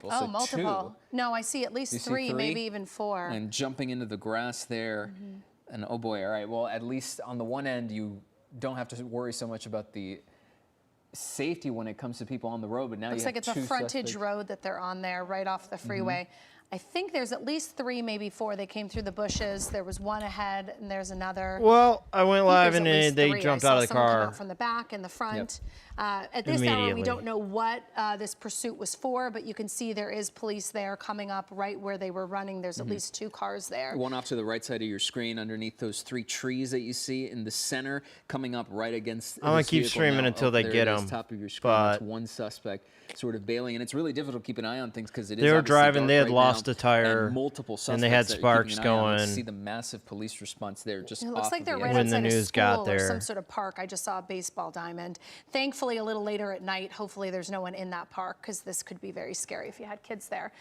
Oh, multiple. No, I see at least three, maybe even four. And jumping into the grass there. And oh boy, all right, well, at least on the one end, you don't have to worry so much about the safety when it comes to people on the road, but now Looks you like have it's a two frontage suspects. road that they're on there, right off the freeway. I think there's at least three, maybe four. They came through the bushes. There was one ahead, and there's another. Well, I went live and There's at least they three. jumped I saw out of the some come car. out from the back and the front. At this hour, we Immediately. don't know what this pursuit was for, but you can see there is police there coming up right where they were running. There's at least two cars there. One off to the right side of your screen, underneath those three trees that you see in the center, coming up right against. I'm gonna this keep vehicle streaming now. until they there get it is, him, Top of your screen. but- That's one suspect sort of bailing, and it's really difficult to keep an eye on things because it is. They were obviously driving, dark they had right lost now, a tire, and multiple suspects and they had that you're sparks keeping an eye on. going. See the massive police response there, just It looks off like of they're the right When exit. the outside a news got school or there. some sort of park. I just saw a baseball diamond. Thankfully, a little later at night, hopefully there's no one in that park because this could be very scary if you had kids there.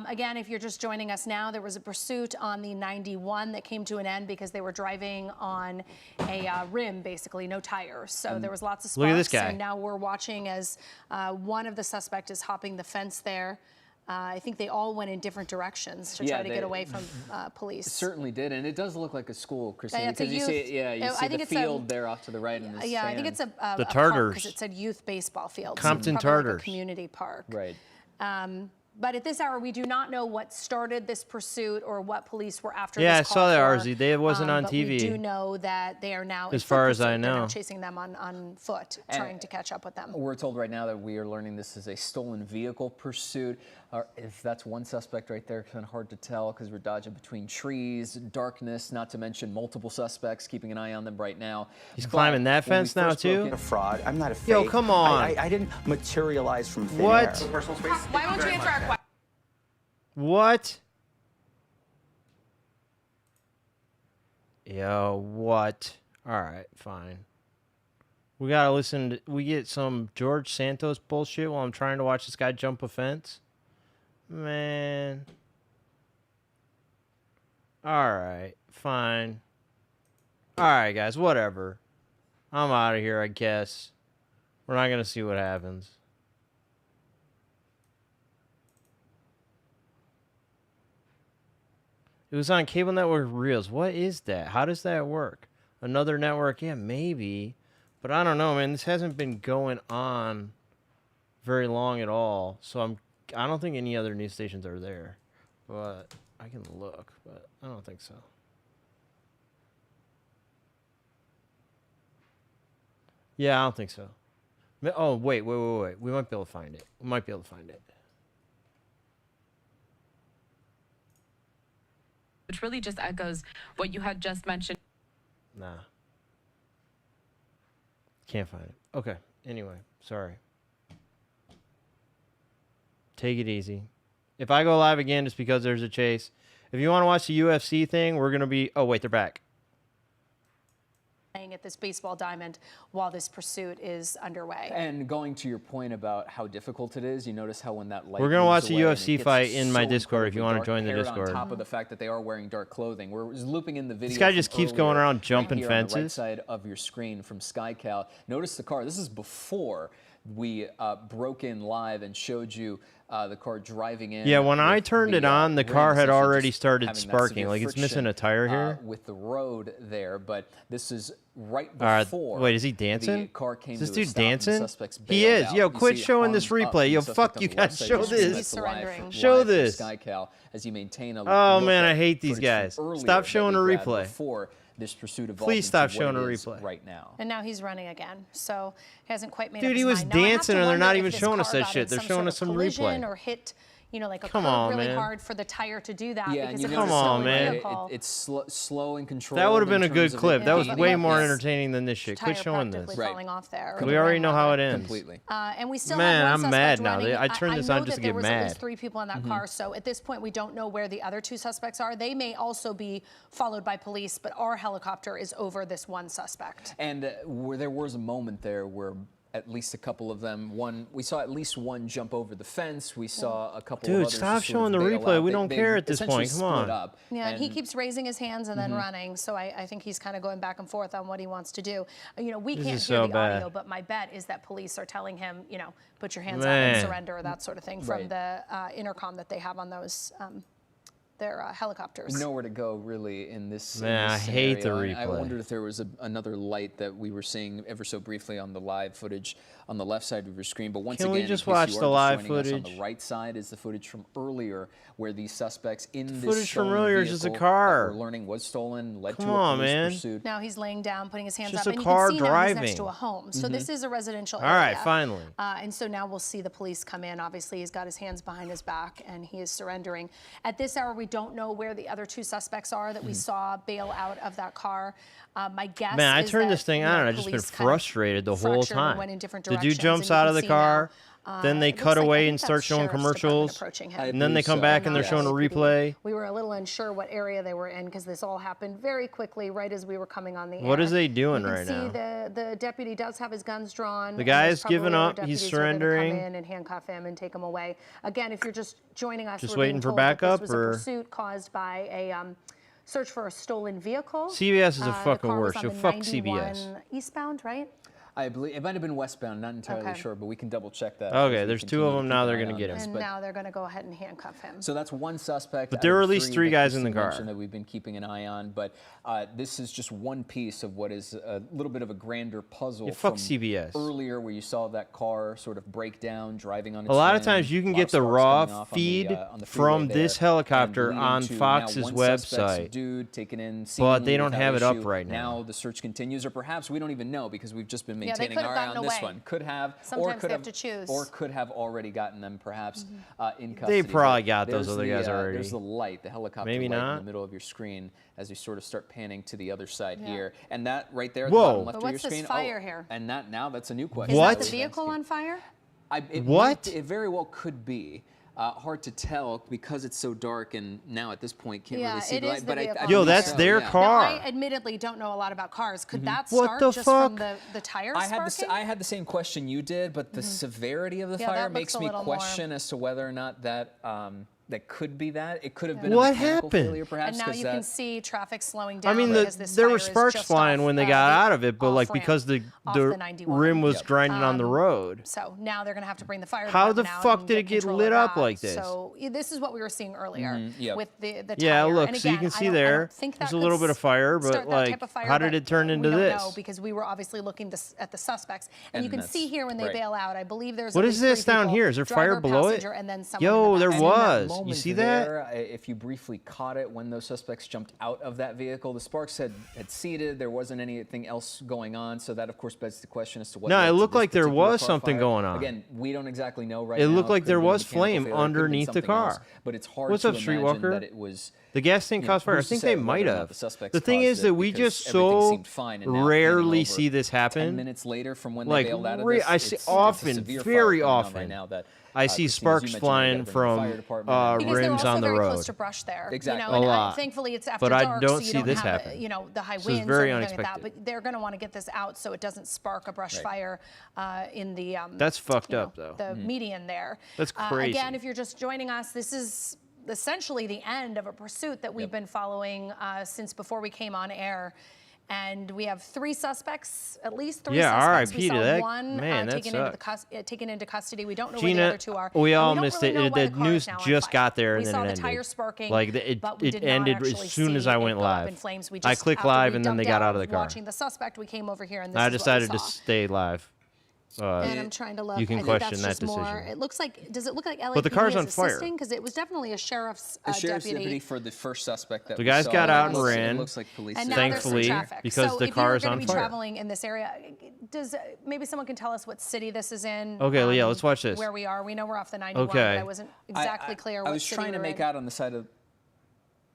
Again, if you're just joining us now, there was a pursuit on the 91 that came to an end because they were driving on a rim, basically, no tires. So there was lots of sparks. Look at this guy. And now we're watching as one of the suspects is hopping the fence there. I think they all went in different directions to try to get away from police. Certainly did, and it does look like a school, Christine, It's a because you see, youth- you I see think the it's a- field there off to the right in the Yeah, I think it's sand. a The park Tartars. because it said youth baseball field. Compton so probably like Tartars. a community park. Right. But at this hour, we do not know what started this pursuit or what police were after. Yeah, this I call saw that, for. RZ. They wasn't on but TV. We do know that they are now, in As foot far as I pursuit. They're now know. chasing them on foot, trying to catch up with them. We're told right now that we are learning this is a stolen vehicle pursuit. If that's one suspect right there, kind of hard to tell because we're dodging between trees, darkness, not to mention multiple suspects, keeping an eye on them right now. He's But climbing that when we fence now, first broke too? in- A fraud. I'm not a fake. Yo, come on. I didn't materialize from thin What? air. Personal space. Why won't you answer our question? What? Yo, what? All right, fine. We gotta listen to, we get some George Santos bullshit while I'm trying to watch this guy jump a fence? Man. All right, fine. All right, guys, whatever. I'm out of here, I guess. We're not gonna see what happens. It was on Cable Network Reels. What is that? How does that work? Another network? Yeah, maybe. But I don't know, man. This hasn't been going on very long at all. So I don't think any other news stations are there. But I can look, but I don't think so. Yeah, I don't think so. Oh, wait. We might be able to find it. We might be able to find it. Which really just echoes what you had just mentioned. Nah. Can't find it. Okay. Anyway, sorry. Take it easy. If I go live again, it's because there's a chase. If you want to watch the UFC thing, we're going to be... Oh, wait, they're back. Playing at this baseball diamond while this pursuit is underway. And going to your point about how difficult it is, you notice how when that light We're gonna moves watch the away and UFC it gets fight in my so Discord if you wanna incredibly join the dark, Discord. On top of the fact that they are wearing dark clothing, we're looping in the video. This guy just from keeps going earlier, around jumping right here on the right fences. side of your screen from SkyCal. Notice the car. This is before we broke in live and showed you the car driving in. Yeah, when I with turned it on, the rims, car had essentially already just started having that sparking. severe Like, it's missing friction, a tire here. with the road there, but this is right All right, before. wait, is he The dancing? car came Is this to a dude stop and the dancing? suspects He bailed is. out. Yo, You quit see showing this arms up, replay. the Yo, suspect fuck on you the guys. left side. Show You see this. that's live Surrendering. from Show live from this. SkyCal as you maintain a Oh, look man, I at hate these footage guys. from earlier Stop that showing we a grabbed replay. Before this pursuit evolved Please stop into what showing a it is replay. right now. And now he's running again, so he hasn't quite made Dude, up he his was mind. Now, I have dancing to and they're wonder not if even this showing us car that got shit. in They're some showing sort us of some collision replay. Or hit, like a Come curb on, really man. hard for the tire to do that Yeah, and because you it notice was Come how on, so man. vehicle. It's slow and controlled. That would have been in a good terms of clip. it That was being way yeah, more yes. entertaining than this shit. Tire Quit showing practically this. falling off there. We already know how it ends. Completely. And we still Man, have one I'm mad suspect now. running. I turned this know on just that to get there was at least mad. 3 people in that car, so at this point we don't know where the other 2 suspects are. They may also be followed by police, but our helicopter is over this one suspect. And there was a moment there where at least a couple of them. We saw at least one jump over the fence. We saw a couple Dude, of others stop just sort showing of the bail replay. out. We don't care at this essentially point. Come split on. up. Yeah, and he And- keeps raising his hands and then running. So I think he's kind of going back and forth on what he wants to do. You know, we This can't is hear so the bad. audio, but my bet is that police are telling him, you know, put your hands up Man. and surrender or that sort of thing from Right. the intercom that they have on those their helicopters. Nowhere to go really in this. Man, I hate the scenario. And I replay. wondered if there was another light that we were seeing ever so briefly on the live footage on the left side of your screen. But once Can we again, just in case watch you the are live joining us, on footage? the right side is the footage from earlier, where these suspects in this footage from stolen earlier is just a vehicle car. that we're learning was stolen, led Come to a on, police man. pursuit. Now he's laying down, putting his hands Just up, a and car you can see now he's next driving. to a home. So this is a residential All area. right, finally. And so now we'll see the police come in. Obviously, he's got his hands behind his back, and he is surrendering. At this hour, we don't know where the other two suspects are that we saw bail out of that car. My guess Man, I is turned that, this thing you on know, and I just been police kind of frustrated the whole fractured and time. went in different The dude directions, jumps and you out can of the see car, now, then they it looks cut like- I away think and that's start showing Sheriff's Department commercials, approaching him. and then they believe come so. back and they're Not showing a LAPD. replay. We were a little unsure what area they were in because this all happened very quickly, right as we were coming on the air. What is they doing you can right see now? The deputy does have his guns drawn. The and guy there's is giving probably other up. He's deputies who are gonna surrendering. Come in and handcuff him and take him away. Again, if you're just joining us, Just we're waiting being for told that backup, this was or- a pursuit caused by a search for a stolen vehicle. CBS is a The fucking car was worst. on So the fuck 91 CBS. eastbound, right? I believe it might have been westbound, not entirely Okay. sure, but we can double check that. Okay, as we there's two continue of to them keep now, an they're eye gonna on get him. this. And But- now they're going to go ahead and handcuff him. So that's one suspect. But out there of were at least three that guys in the Christine car. mentioned that we've been keeping an eye on, but this is just one piece of what is a little bit of a grander puzzle. Yeah, fuck from CBS. Earlier, where you saw that car sort of break down, driving on its A lot of own, times you can a lot get of the sparks raw coming off feed on the freeway from this there, helicopter and on leading to Fox's now one suspect's website. dude taken in But they seemingly don't without have it up issue. right now. Now the search continues, or perhaps we don't even know because we've just been they maintaining could have our eye gotten on this away. one. Could have, or Sometimes could they have to choose. or could have already gotten them perhaps in They custody. probably But got those there's other guys already. There's the light, the helicopter Maybe light in not. the middle of your screen as you sort of start panning to the other side Yeah. here. And that right there at Whoa. the bottom left But of your what's this screen. fire here? And now that's a new Is question. What? that the vehicle on fire? It What? It very well could be. Hard to tell because it's so dark and now at this point can't Yeah, really see it the is light. the But vehicle I on Yo, fire. believe that's so, their yeah. car. Now, I admittedly don't know a lot about cars. Could that What start the just fuck? from the tires I sparking? had the same question you did, but the severity of the Yeah, fire that makes looks a me little more- question as to whether or not that that could be that. It could have been What a mechanical happened? failure, perhaps. And now 'cause you that, can see traffic slowing down. I mean, because this there fire were is sparks just flying off, when they the got out of it, but like off-ramp, because the off the 91. rim was Yep. grinding on the road. So now they're going to have to bring the fire How the department out fuck and did it get control lit of up that. like this? So this is what we were seeing earlier yep. with the tire. Yeah, look, And so you again, can see I don't there, think that there's a could little bit of fire, but, start that like, type of fire, how did but it turn into we don't this? know because we were obviously looking at the suspects, and you And can see that's- here when they right. bail out. I believe there's What at is least this three down people, here? Is there fire driver, below it? passenger, and then someone Yo, in the there back. And in that was. You moment see that? there, if you briefly caught it when those suspects jumped out of that vehicle, the sparks had seeded. There wasn't anything else going on, so that of course begs the question as to what. No, led it to looked this like there particular was car something fire. going on. Again, we don't exactly know right It now. looked like Could there have been a was mechanical flame failure, it could have been underneath the something else, car. but it's hard What's to up, imagine Streetwalker? that it was. The gas tank you know, caused fire. I who's to think say they whether might or not have. the suspects The thing caused is it that we because just everything so seemed fine, and now rarely over see this 10 happen. minutes later from when Like, they bailed out of re- this, I see it's a often, severe very fire going on often, right now that, I see Christine, as you sparks mentioned, flying they've got to bring the fire from department in. Because they're rims also on the very road. close to brush there. Exactly. You know, and A lot. thankfully it's after But I dark, don't so you see don't this have happen. you know, the high So it's winds very or anything like that. unexpected. But they're going to want to get this out so it doesn't spark a brush Right. fire in the That's fucked you know, up, though. the median there. That's crazy. Again, if you're just joining us, this is essentially the end of a pursuit that we've been following since before we came on air. And we have three suspects, at least three Yeah, suspects. RIP we to saw that- one man, that taken into custody. We don't know where Gina, the other two are. we And all don't missed really it. know why The car is news now on just fire. got there and we then saw it the ended. tires sparking, Like, but we it did ended not as actually soon as see I it went go up live. in flames. We I just, clicked after live we and then they dumped got out out of the car. Watching the suspect, we came over here and this I is what we decided to saw. stay live. And I'm trying to look. you can I think question that's that just more. decision. It looks like. Does it look like LAPD But the car's is on fire. assisting? Because it was definitely a sheriff's, The sheriff's deputy. deputy for the first suspect that The we guys saw, got it out and looks- ran. It looks like police. And did now that. there's some Thankfully, traffic. because so the if car you're is going on to be fire. traveling in this area, does maybe someone can tell us what city this is in? Okay, yeah, let's watch this. Where we are. We know we're off the 91, Okay. but I wasn't exactly clear I what was city trying we to were make in. out on the side of.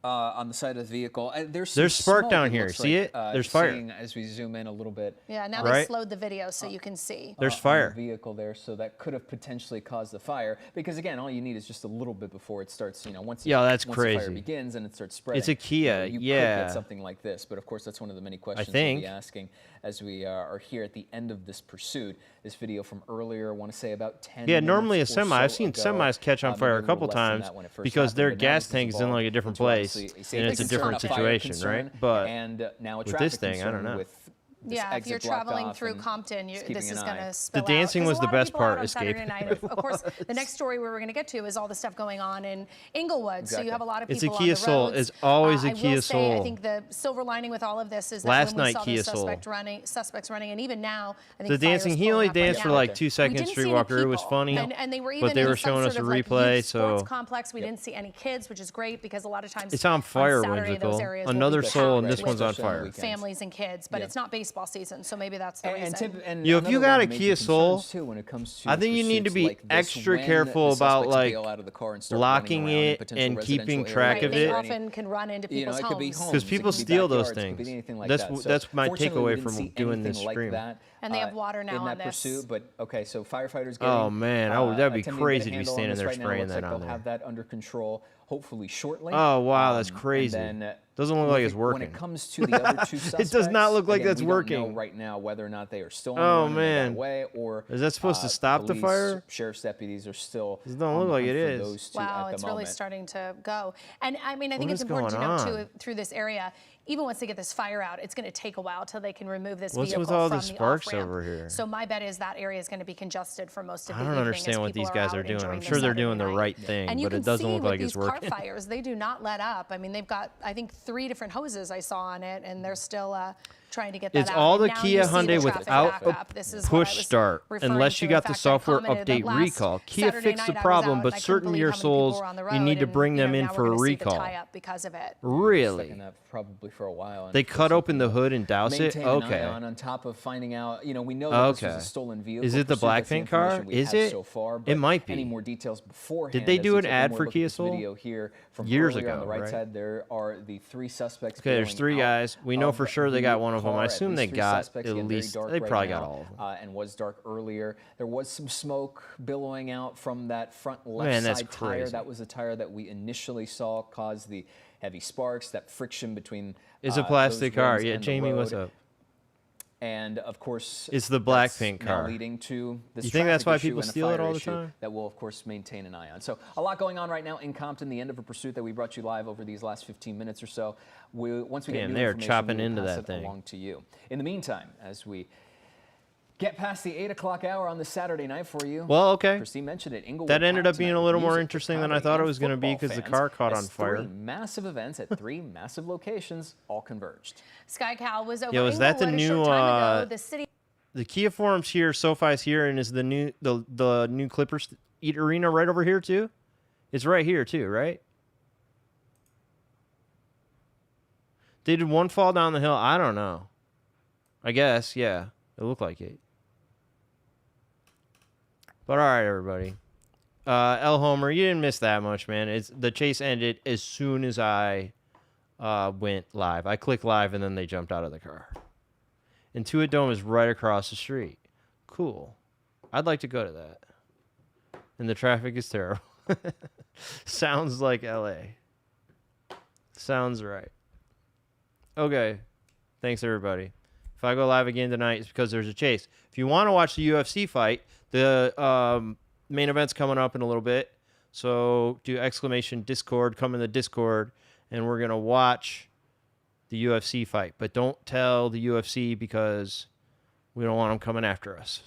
on the side of the vehicle. There's There's some spark smoke, down here. looks See like, it? There's fire. seeing as we zoom in a little bit. Yeah, now they Right. slowed the video so you can see. There's On fire. the vehicle there, so that could have potentially caused the fire. Because again, all you need is just a little bit before it starts. Once Yeah, that's once the fire crazy. begins and it starts spreading. It's a Kia, you could yeah. get something like this. But of course, that's one of the many questions we'll think. be asking as we are here at the end of this pursuit. This video from earlier, I want to say about 10. Yeah, normally a minutes or semi. I've so seen ago, semis catch on fire a maybe little couple less than times that when it first because happened, their but now gas this is tank's in like a evolved different into place, obviously a and safety it's a concern, different a fire situation, concern, right? But and now a with traffic this thing, I don't concern know. with this Yeah, if you're exit blocked traveling off through and Compton, just keeping this an is going eye. to spill out. dancing 'Cause was a the lot of best people out part, on Escape. Saturday night, of course, the next story we were going to get to is all the stuff going on in Inglewood. So you have a lot of It's a people Kia on the Soul. roads. It's always a I Kia will say, I Soul. think the silver lining with all of this is that Last when we night, saw Kia the Soul. suspects running, and even now, I think The fire's dancing, he pulling only up right danced for now. like 2 We seconds, didn't see any Streetwalker. It was people. funny, and they were but even they in were some showing us sort a of, like, replay, youth sports so complex. We didn't see any kids, which is great because a lot of times it's on fire, Saturday, those Whimsical. areas will be Another packed Soul, and with this one's on Especially on the fire. weekends. families and kids, but Yeah. it's not baseball season, so maybe that's the And, reason. and Yo, if you another got one a of the Kia major Soul, concerns, too, when it comes to I think you need to pursuits be like this, extra when careful the about, suspects like, bail out of the car and start locking running around in it potential and keeping residential track areas of They it. or any- often can run into people's it could be homes. homes, Because it people could be steal those backyards, it could be things. anything like That's that. that's my fortunately, we takeaway didn't from see doing this anything like stream. that, And they have water now in on that this. pursuit. But okay, so firefighters. Oh, Getting, man. That'd be attempting to get a crazy to be handle on standing this there right now. spraying Looks that like on they'll there. have that under control hopefully shortly. Oh, wow, that's And crazy. then, Doesn't look like it's when working. it comes to the other two suspects, It does not look like again, that's we don't know working. right now whether or not they are still on Oh, the run and they got man. away, or Is that supposed to stop the police, fire? Sheriff's deputies are still. It don't on look the like hunt it for is. those two Wow, at it's the really moment. starting to go. And I mean, I think What it's is important to going note on? too, through this area, even once they get this fire out, it's going to take a while till they can remove this What's vehicle with all from the the sparks off-ramp. over here? So my bet is that area is going to be congested for most of the I don't evening understand as what people these guys out are doing. enjoying I'm their sure they're Saturday doing the night. right thing, And you but can it doesn't see look with like it's these car working. fires, they do not let up. I mean, they've got, I think, 3 different hoses I saw on it, and they're still trying to get that It's out. all And the now Kia you see the Hyundai traffic without back up. This is what I push was start, referring unless you to. got In the fact, I software commented update that last recall. Kia Saturday fixed the night I was problem, out, but and I couldn't certain believe Year how many people Souls, were on the you need road, to and, bring them know, in now for we're a gonna see the recall. tie-up because of it. Really? Stuck in that probably for a while. and They for cut open the something to hood and douse it? maintain an eye Okay. on top of finding out, we know that this was Okay. a stolen vehicle. Is it the pursuit. That's Blackpink car? information we Is have it? So far, It but might Any be. more details beforehand? Did they as do we an take a ad more for look at Kia this Soul? Video here from Years earlier on ago, the right right? side, there are the 3 suspects. Okay, there's bailing 3 out guys. We know of for sure they the got one of them. car. I At assume least they 3 got suspects. at Again, very least, dark they right probably got now, all of them. and was dark earlier. There was some smoke billowing out from that front left Man, that's side tire. crazy. That was the tire that we initially saw cause the heavy sparks, that friction between. It's a those plastic car. rims Yeah, and the Jamie, what's road. up? And of course, It's the that's Blackpink now car. leading to this You think that's traffic why issue people and a steal it fire all the issue time? That we'll of course maintain an eye on. So a lot going on right now in Compton. The end of a pursuit that we brought you live over these last 15 minutes or so. Once we get Damn, new they are information, chopping we will into pass that it thing. along to you. In the meantime, as we get past the 8 o'clock hour on this Saturday night for you. Well, okay. Christine mentioned it. Inglewood That ended packed up being tonight a with little more music, interesting than I comedy, thought it and was gonna be football 'cause the fans car caught as on fire. 3 massive events at 3 massive locations all converged. Sky Cal was over Yo, is that the Inglewood a new, short time ago. The city The Kia Forum's here, SoFi's here, and is the new Clippers Eat Arena right over here too? It's right here too, right? Did one fall down the hill? I don't know. I guess, yeah. It looked like it. But all right, everybody. El Homer, you didn't miss that much, man. The chase ended as soon as I went live. I clicked live, and then they jumped out of the car. Intuit Dome is right across the street. Cool. I'd like to go to that. And the traffic is terrible. Sounds like LA. Sounds right. Okay. Thanks, everybody. If I go live again tonight, it's because there's a chase. If you want to watch the UFC fight, the main event's coming up in a little bit. So do !Discord, come in the Discord, and we're going to watch the UFC fight. But don't tell the UFC because we don't want them coming after us.